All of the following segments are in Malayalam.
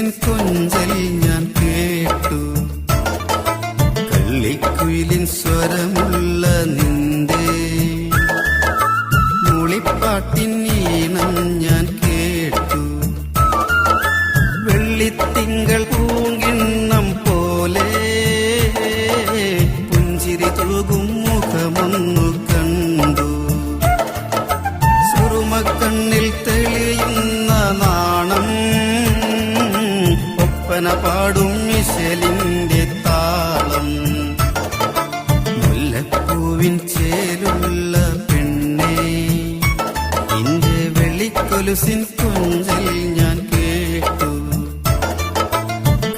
കൊലുസിൻ കൊഞ്ചൽ ഞാൻ കേട്ടു. കള്ളിക്കുയിലിൻ സ്വരമുള്ള നിന്റെ മൂളിപ്പാട്ടിൻ ഈണം ഞാൻ കേട്ടു. വെള്ളിത്തിങ്കൾ പൂങ്കിണ്ണം പോലെ പുഞ്ചിരി തൂകും മുഖമൊന്നു കണ്ടു. സുറുമക്കണ്ണിൽ തെളിയുന്ന നാണം ഒപ്പന പാടും മിശലിന്റെ താളം. മുല്ലപ്പൂവിൻ ചേലുള്ള പെണ്ണേ നിന്റെ വെള്ളിക്കൊലുസിൻ കൊഞ്ചൽ ഞാൻ കേട്ടു.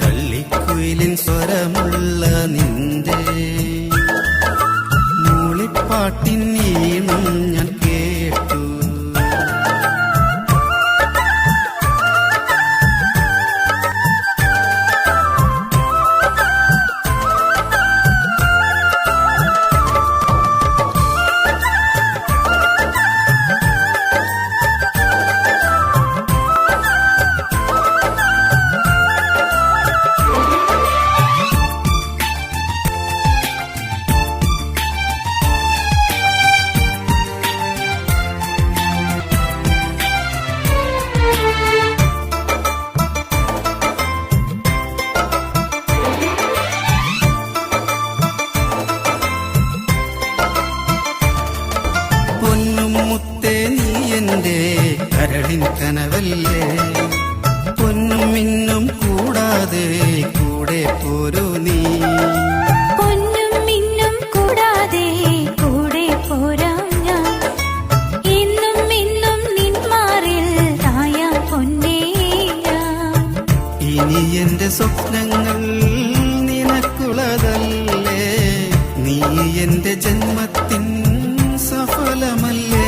കള്ളിക്കുയിലിൻ സ്വരമുള്ള നിന്റെ മൂളിപ്പാട്ടിൻ ഈണം ഞാൻ കേട്ടു. കരളിൻ കനവല്ലേ പൊന്നും മിന്നും കൂടാതെ കൂടെ പോരൂ നീ. പൊന്നും മിന്നും കൂടാതെ കൂടെ പോരാം ഞാൻ. ഇന്നും ഇന്നും നിന്മാറിൽ തായാം പൊന്നേ ഞാൻ. ഇനി എന്റെ സ്വപ്നങ്ങൾ നിനക്കുള്ളതല്ലേ, നീ എന്റെ ജന്മത്തിൻ സഫലമല്ലേ.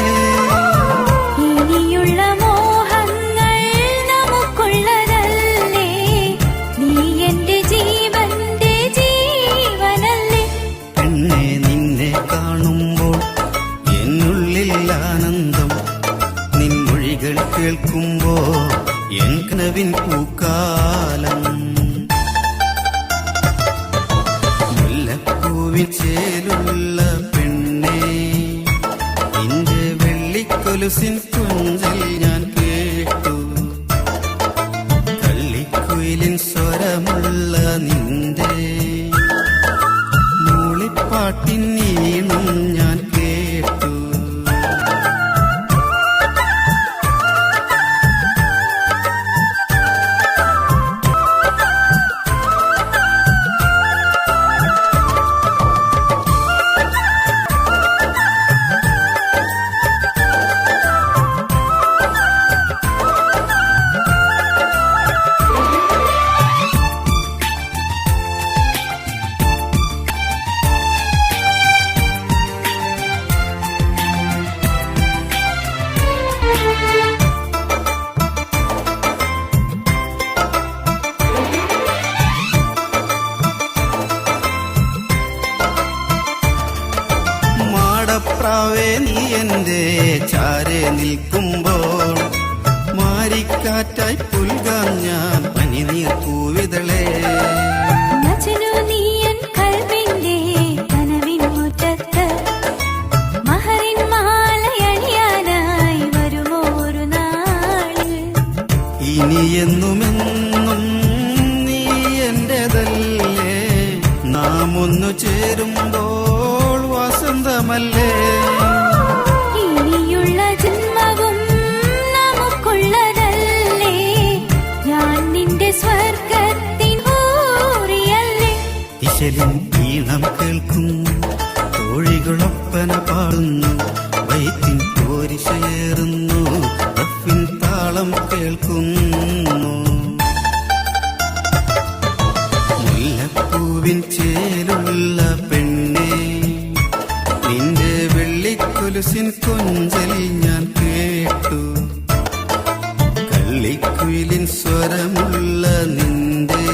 ഇനിയുള്ള മോഹങ്ങൾ നമുക്കുള്ളതല്ലേ, നീ എന്റെ ജീവന്റെ ജീവനല്ലേ. പെണ്ണെ നിന്നെ കാണുമ്പോൾ എന്നുള്ളിൽ ആനന്ദം, നിൻമൊഴികൾ കേൾക്കുമ്പോൾ എൻ കനവിൻ പൂക്കാലം. മുല്ലപ്പൂവിൻ ചേലുള്ള പെണ്ണേ നിന്റെ വെള്ളിക്കൊലുസിൻ കൊഞ്ചൽ ഞാൻ കേട്ടു. കള്ളിക്കുയിലിൻ സ്വരമുള്ള നിന്റെ മൂളിപ്പാട്ടിൻ ഈണം ഞാൻ കേട്ടു. മാടപ്രാവേ നീ എന്റെ ചാരെ നിൽക്കുമ്പോൾ മാരിക്കാറ്റായി പുൽകാൻ ഞാൻ പനിനീർ പൂവിതളേ. മജനു നീയൻ കൽവിന്റെ കനവിൻ മുറ്റത്ത് മഹറിൻ മാലയണിയാനായി വരുമോ ഒരു നാളിൽ. ഇനി എന്നുമെന്നും നീ എന്റേതല്ലേ, നാം ഒന്നു ചേരുമ്പോൾ വസന്തമല്ലേ. ഇനിയുള്ള ജന്മവും നമുക്കുള്ളതല്ലേ, ഞാൻ നിന്റെ സ്വർഗത്തിൻ ഊറിയല്ലേ. ഇശലിൻ ഈണം കേൾക്കുന്നു, തോഴികളൊപ്പന പാടുന്നു, വൈത്തിൻ പോരിശയേറുന്നു, റഫിൻ താളം കേൾക്കുന്നു. മുല്ലപ്പൂവിൻ ചേലുള്ള പെണ്ണേ നിന്റെ വെള്ളിക്കൊലുസിൻ കൊഞ്ചൽ ഞാൻ കേട്ടു. കള്ളിക്കുയിലിൻ സ്വരമുള്ള നിന്റെ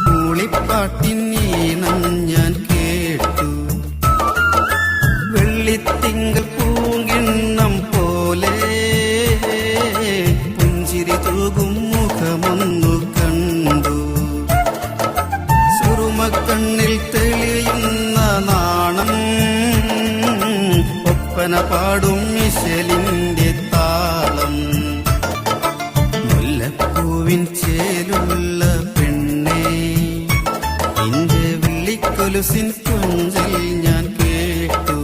മൂളിപ്പാട്ടിൻ ഈണം ഞാൻ കേട്ടു. വെള്ളിത്തിങ്കൾ പൂങ്കിണ്ണം പോലെ പുഞ്ചിരി തൂകും മുഖം ഒപ്പന പാടും മിശലിന്റെ താളം. മുല്ലപ്പൂവിൻ ചേലുള്ള പെണ്ണേ, നിന്റെ വിളിക്കൊലുസിൻ കൊഞ്ചൽ ഞാൻ കേട്ടു.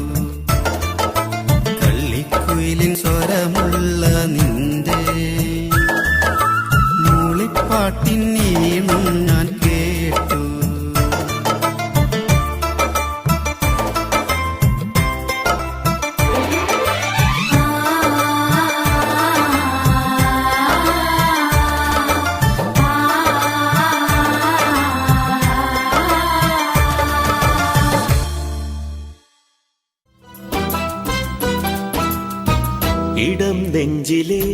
കള്ളിക്കുയിലിൻ സ്വരമുള്ള നിന്റെ മൂളിപ്പാട്ടിൻ ഈണം ഞാൻ കേട്ടു. ഇടം നെഞ്ചിലെ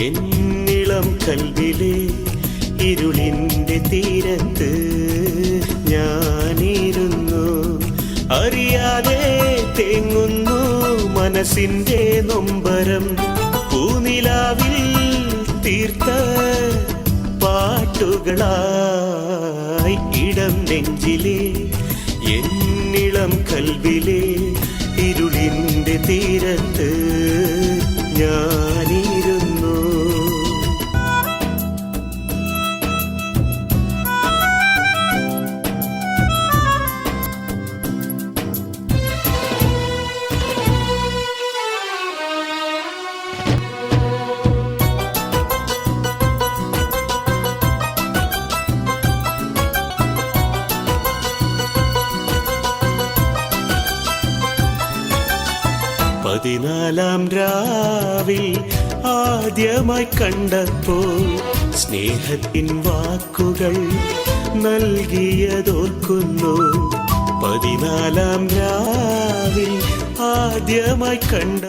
എന്നിളം കൽവിലെ ഇരുളിന്റെ തീരത്ത് ഞാനിരുന്നു. അറിയാതെ തേങ്ങുന്നു മനസ്സിന്റെ നൊമ്പരം. പൂനിലാവിൽ തീർത്ത പാട്ടുകളായി ഇടം നെഞ്ചിലെ എന്നിളം കൽവിലെ ഇരുളിന്റെ തീരത്ത് ഞാനിരുന്നു. പതിനാലാം രാവിൽ ആദ്യമായി കണ്ടപ്പോൾ സ്നേഹത്തിൻ വാക്കുകൾ നൽകിയതോർക്കുന്നു. പതിനാലാം രാവിൽ ആദ്യമായി കണ്ട